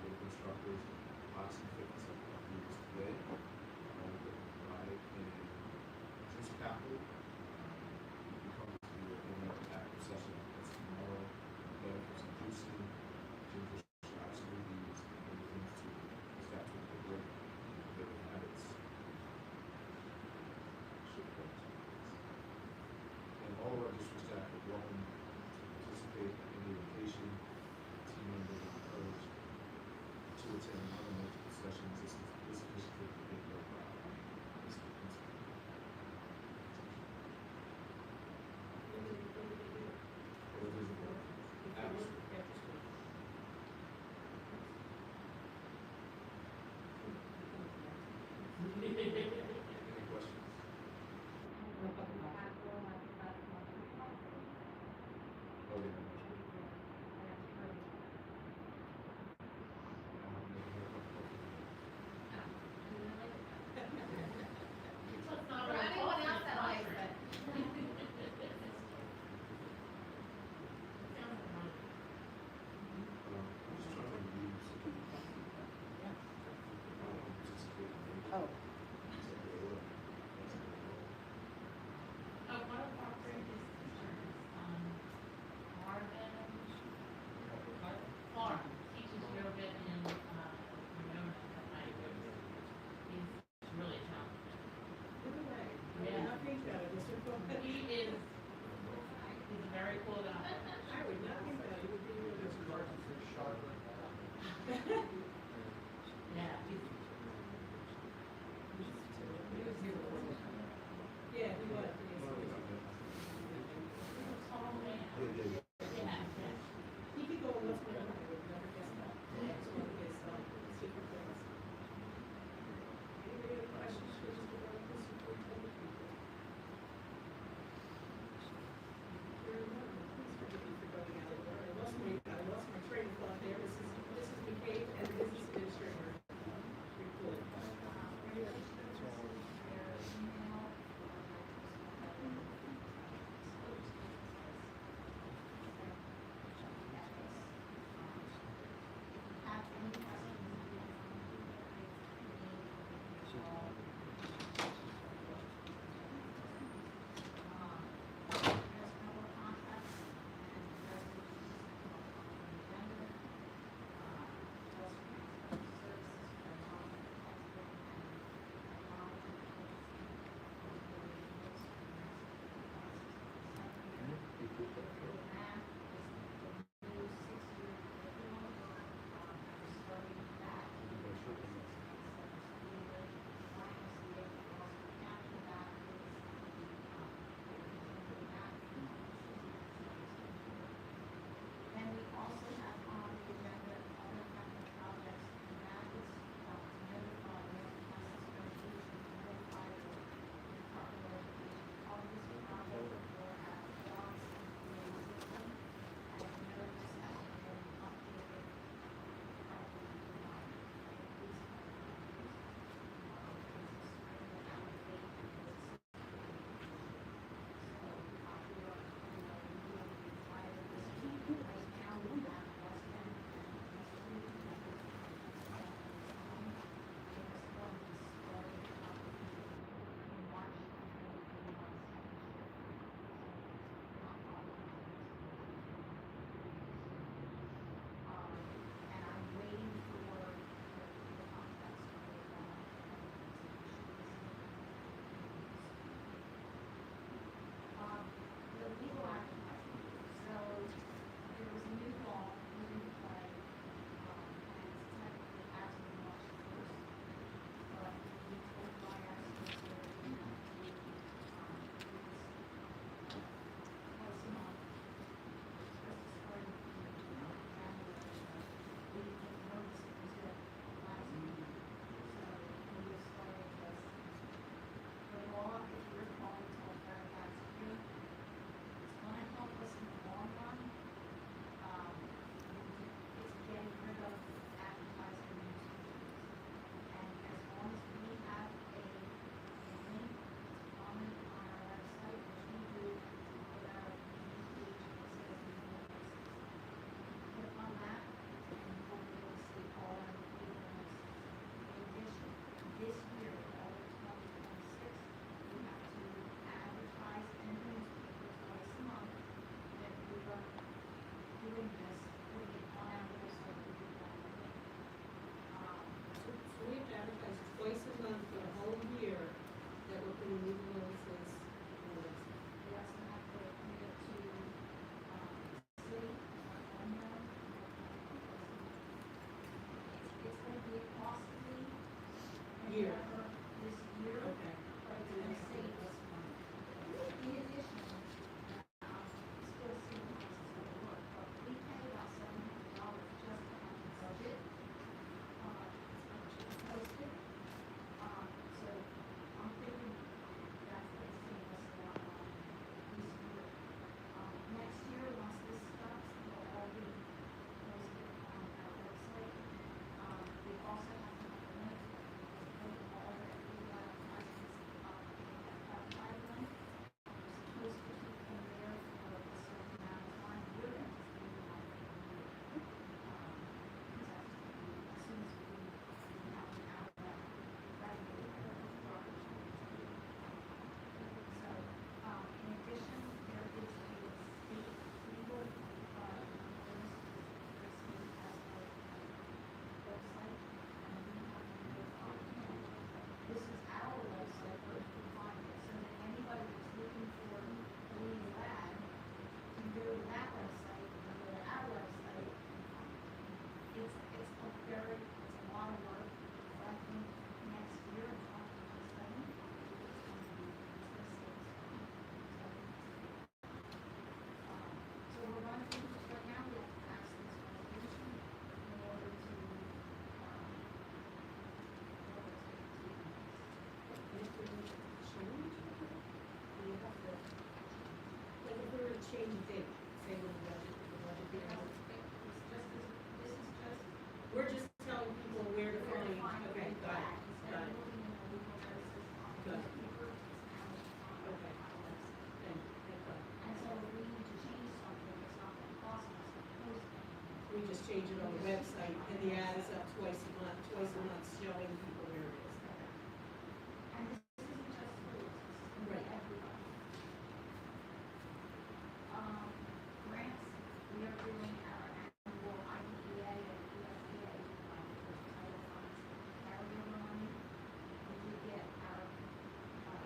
yoga instructors, boxing fitness like our previous today, all of it provided in juice capital. We come to you in another active session that's tomorrow. Again, for some juicing, ginger shots, smoothies, and other things to staff to incorporate their habits. And all of our district staff are welcome to participate in any vacation. Team members are encouraged to attend other multiple sessions. This initiative will be led by Mr. Principal. What is it? After school. Any questions? Oh, yeah. For anyone else that likes it. I'm just trying to use. Oh. One of our previous teachers, Marvin, Clark, teaches yoga in, Winona, he's really talented. I think that it was your phone. He's a very cool guy. I would not think that it would be really. It's hard to fish sharp like that. Yeah, he's. Yeah, he was, yes. Tall man. Yeah. Yeah. He could go once more, I would never guess that. That's one of his, secret things. Any other questions for Mr. Marcus? Very well. Please forgive me for going out of order. I lost my train of thought there. This is McCabe very, it's a lot of work, but I think next year in 2027, it's going to be, so we're going to, right now, we have to pass this resolution in order to, And if we were to change it, we have to, like if we were to change the date, say when the budget you know, hearing. this is just, We're just telling people where to where to find, find okay, the got flag, it, instead got of it, looking in the legal notices on the Got it. paper, it's now on the okay, website. thank God. And so if we need to change something, it's not gonna cost us to post it. We just change it on the website and the ad is up twice a month showing people where it is. And this isn't just schools, this is gonna Right. be everybody. Grants, we are doing our annual IDEA and USDA, for title funds, carryover money. We do get our,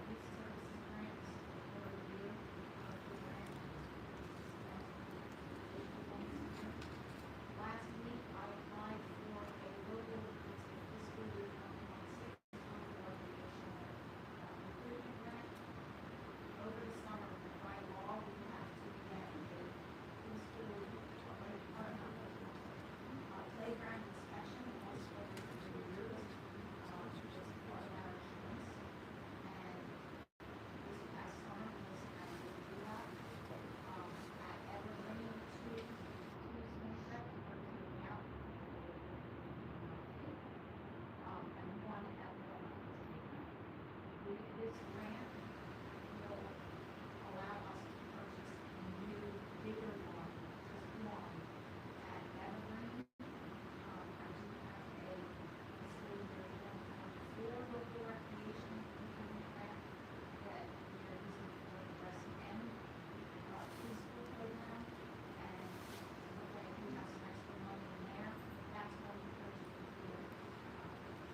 youth services grants for the year, for grant. Last week, I applied for a local, it's a fiscal year 2016, recreational, improvement grant. Over the summer, by law, we have to get a preschool, playground inspection once every 3 years, as part of our insurance. And this past summer, we was having to do that. At Evergreen, two Smith, we're taking out. And one at this grant will allow us to purchase a new, bigger one, just one, at Evergreen. I do have a fiscal year 2024 local recreation improvement grant that we are using for the West End preschool program. And okay, we have some extra money in there. That's when we purchase the gear.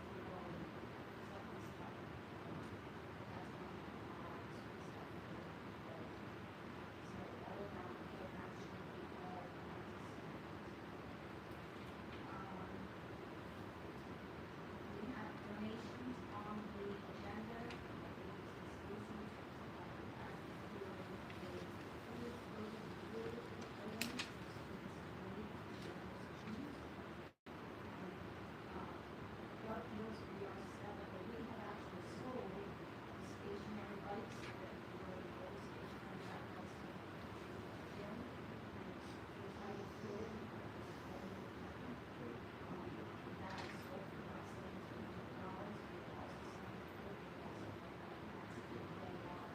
We will set this up. That's when we have stuff. So all of our programs should be all we have donations on the agenda. Dark Wheels, we are selling, but we have actually sold the stationary bikes that were the old stationary bikes. Jim, and I will fill in. That is sold for about $1,700. We also signed for the that's if they are,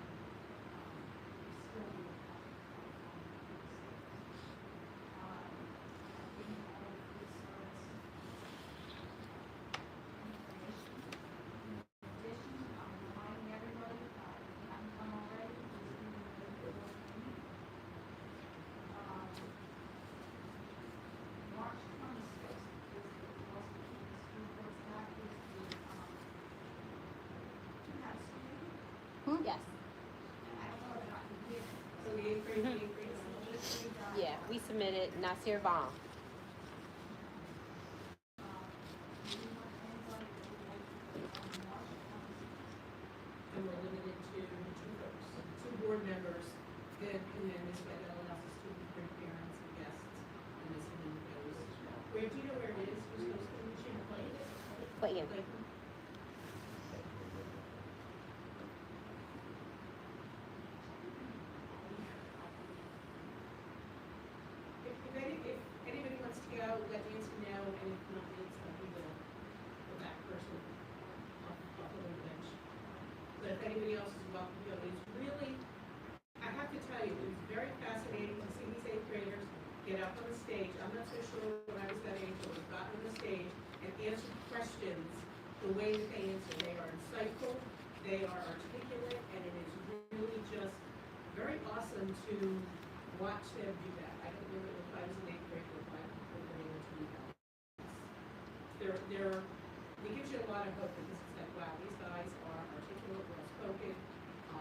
still be a being all food service. Information. In addition, I'm reminding everybody, if you haven't done already, please do the board meeting. March 26th is the Boston Community School Board's that is the, you have school, Yes. I don't know about the year. So the eighth grade, Yeah, we submitted Nasir Baum. and we're limited to two folks, two board members, and then this way that allows us to bring parents and guests, and this one goes. Where, do you know where it is? Who's supposed to, Champlain? Clayton. Clayton? If anybody wants to go, let Nancy know, and if not Nancy, we will, the back person off the little bench. But if anybody else is welcome to go, it's really, I have to tell you, it was very fascinating to see these eighth graders get up on the stage. I'm not so sure when I was that age, but we got on the stage and answered questions the way that they answer. They are insightful, they are articulate, and it is really just very awesome to watch them do that. I don't know if I was an eighth grader, if I would have been able to do that. It gives you a lot of hope that this is like, wow, these guys are articulate, well spoken,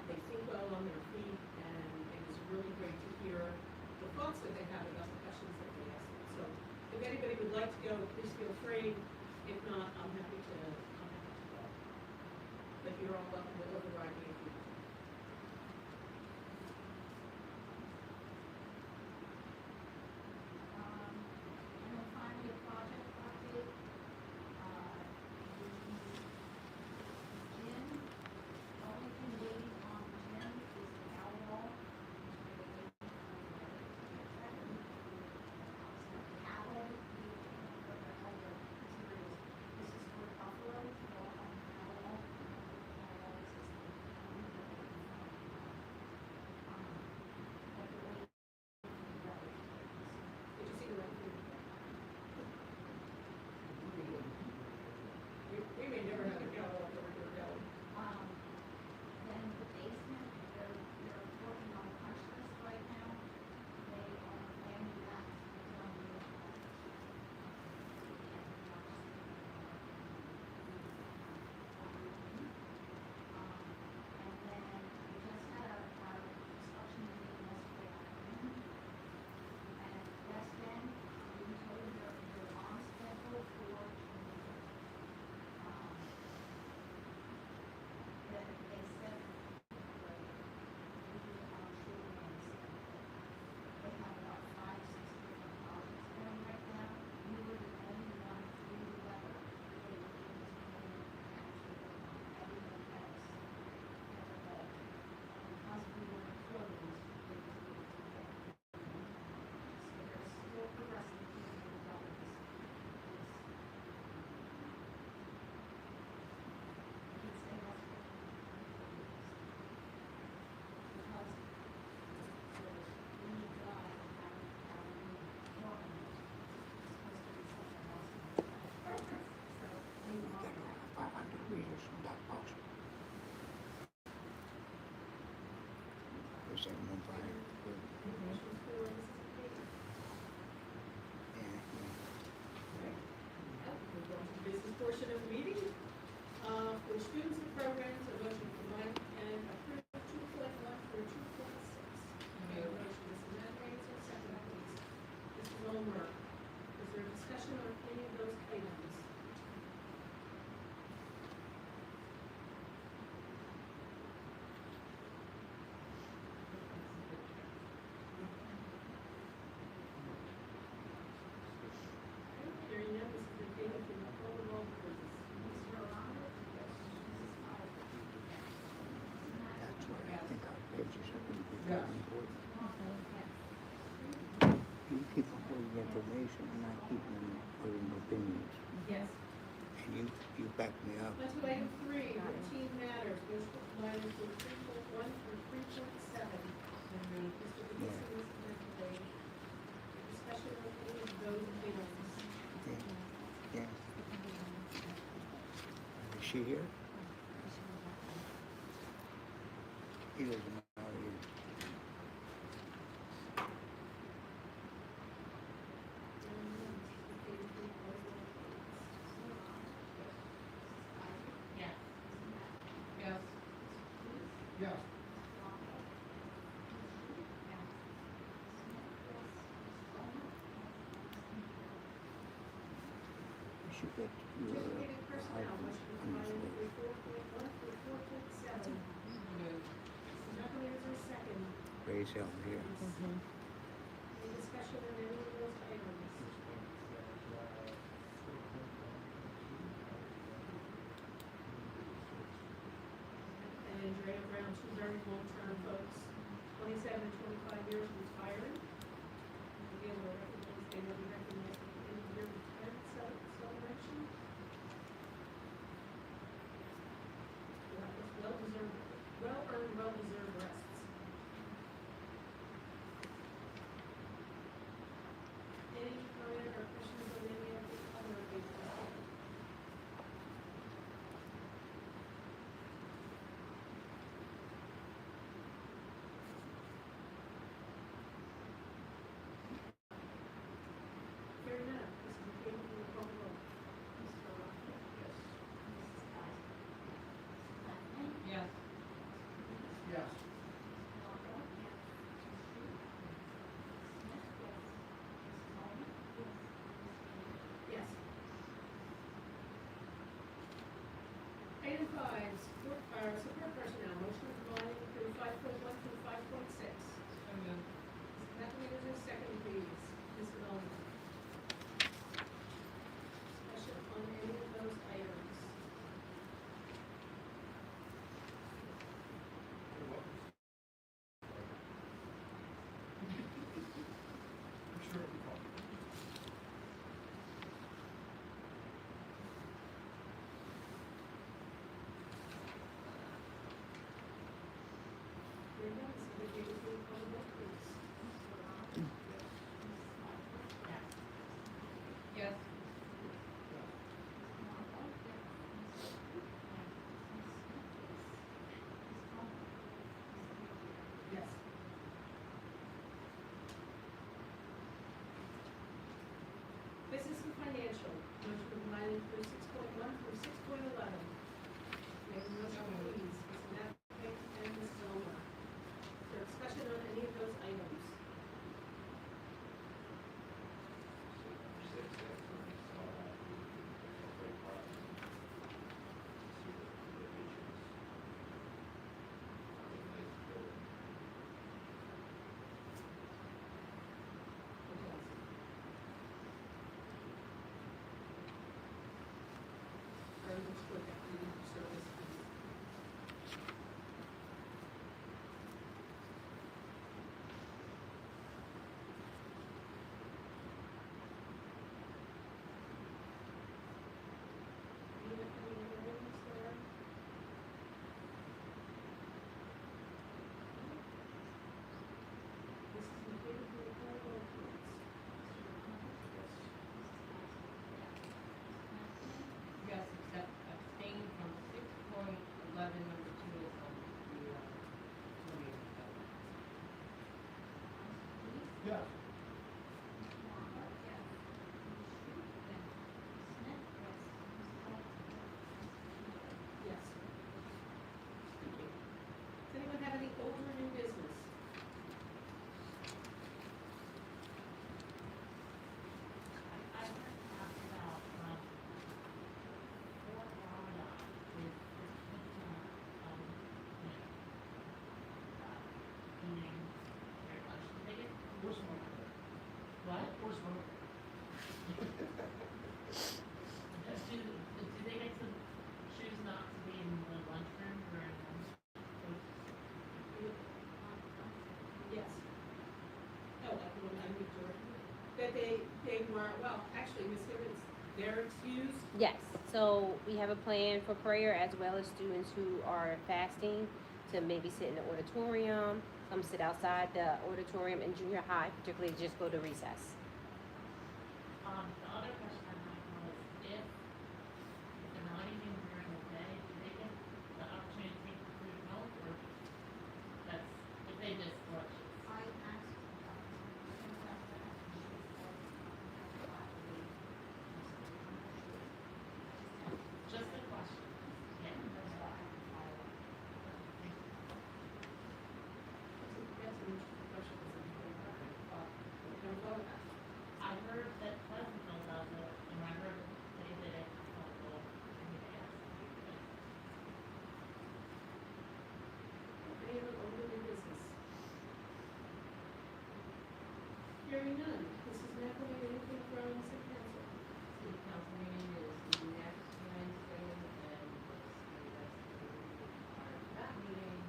they think well on their feet, and it is really great to hear the thoughts that they have about the questions that they ask them. So If anybody would like to go, please feel free. If not, I'm happy to go. But you're all welcome to override me if you want. And then finally, a project update, the gym, the only thing waiting on the gym is the cow wall. This is for Buffalo, walk on the cow wall. Did you see the right thing? We may never have a go up where we're going. Then the basement, they're working on a punch list right now. They are planning that on the. And then we just had our construction meeting yesterday afternoon. And West End, we told them they're on schedule for, that they said, they have about 5, 6 different projects going right now. We were the only one through the weather. They were able to go in and actually work on everybody else. Because we were closed, they were able to get. So they're still progressing through the developments. I can say that's what. Because we need God to have woman. It's supposed to be something else. So we want that. 500 meters from that box. There's 715. Any questions for Mrs. McKay? Yeah. We're going to the business portion of the meeting. For students and programs, a motion for Mike and approve 2.1 through 2.6. Motion, Mrs. Matthews, and second, please. Mrs. Ulmer, is there discussion on any of those items? Hearing none, Mrs. McKay, if you will call the roll, please. Mr. Arando? Yes. Mrs. Piper? That's why I think our pages are going to be Yes. very important. Yes. You keep on putting information and I keep on putting opinions. Yes. And you back me up. On to item 3, routine matters, motion for combined into 3.1 through 3.7. Mr. Beasley, Mrs. McKay, discussion on any of those items. Yeah. Yeah. Is she here? He doesn't know either. Yes. Yes. Yes. You should get your Anticipated personnel, husband motion for on his combined way. into 4.1 through 4.7. Move. Mrs. McAleer is our second. Raise hell here. Any discussion on any of those items? And Andrea Brown, 2 very long-term folks, 27 and 25 years retired. Again, we're recognized, they will be recognized at the end of their retirement celebration. So that was well-deserved, well-earned, well-deserved rests. Any comment or questions on any of the other items? Hearing 5, support personnel, motion to combine through 5.1 through 5.6. Mr. McAndrews, second, please. Ms. Nolan. Discussion on any of those items. I'm sure it'll be fun. Hearing none, Ms. McAndrews, will you call the roll, please? Yes. Yes. Business and financial, motion to combine through 6.1 through 6.11. May I have a motion, please? Mr. McAndrews and Ms. Nolan. Is there discussion on any of those items? Very much for that community service. Any other items there? This is in favor of the call roll, please. Yes, except abstain from 6.11, number 2 is on the, Yes. Yes. Thank you. Does anyone have any old or new business? I heard talk about, Fort Lauderdale is picking up, cleaning their lunch. Do they get, Where's one? what? Where's one? Do they get to choose not to be in the lunchroom during lunch? Yes. Oh, like the one I moved Jordan? That they were, well, actually, Ms. Hibbins, they're excused. Yes, so we have a plan for prayer as well as students who are fasting to maybe sit in the auditorium, some sit outside the auditorium in junior high, particularly just go to recess. The other question I had was if they're not eating during the day, do they get the opportunity to take the food home, or that's, if they miss lunch? I asked. Just a question. Yeah, that's why. That's an interesting question. I heard that Pleasantville does it, and I heard they did it, well, I need to ask you, but Any other old or new business? Hearing none. Mrs. McElwain, anything from city council? City council meeting is next Wednesday, and prior to that meeting,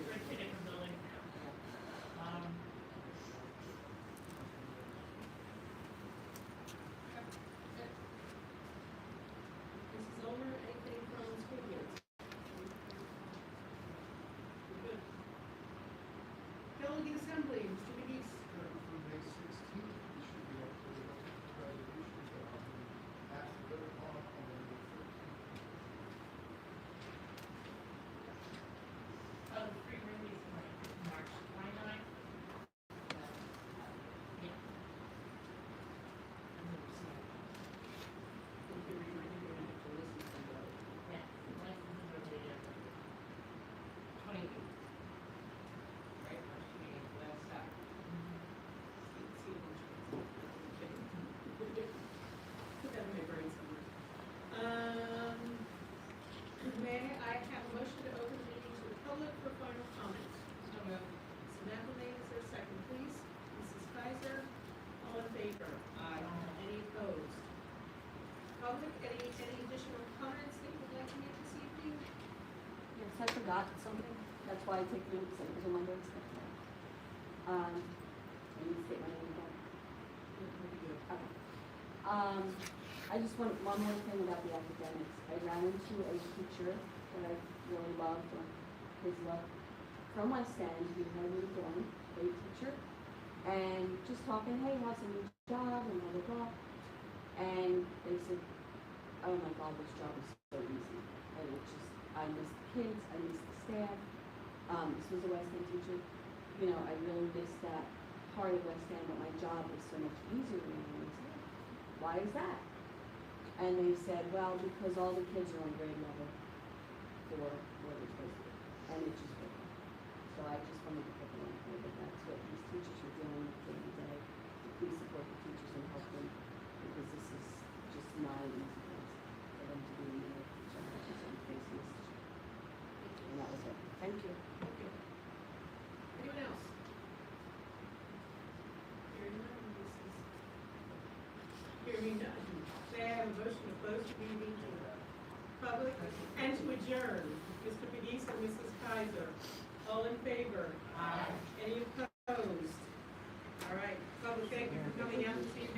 we're two different buildings now. Mrs. Ulmer, anything from school boards? Good. Delegate Assembly, Mr. McGeese. For May 16th, we should be able to look at the resolutions that are after the call on the 13th. Oh, the free release March 29th. Yeah. And then we'll see. If you're reminded, you're gonna have to listen to the. Yeah, licenses are the, 28th. Right. forgotten something, that's why I take notes, and it was on my notes that day. I need to state my name again. Okay. I just want, one more thing about the academics. I ran into a teacher that I really loved, or his love, from West End, who had moved on, great teacher, and just talking, hey, how's a new job, and blah, blah, blah. And they said, oh my God, this job is so easy. And it just, I miss the kids, I miss the staff. This was a West End teacher. You know, I really miss that part of West End, but my job is so much easier than it is. Why is that? And they said, well, because all the kids are on grade level for where they're supposed to be. And it just worked. So I just wanted to put it on here, that that's what these teachers are doing at the end of the day. To please support the teachers and help them, because this is just not an easy place for them to be in their challenges and facing this issue. And that was it. Thank you. Anyone else? Hearing none, hearing none. May I have a motion to close the meeting to the public and to adjourn? Mr. Cadiz and Mrs. Kaiser, all in favor? Aye. Any opposed? All right, public, thank you for coming out this evening.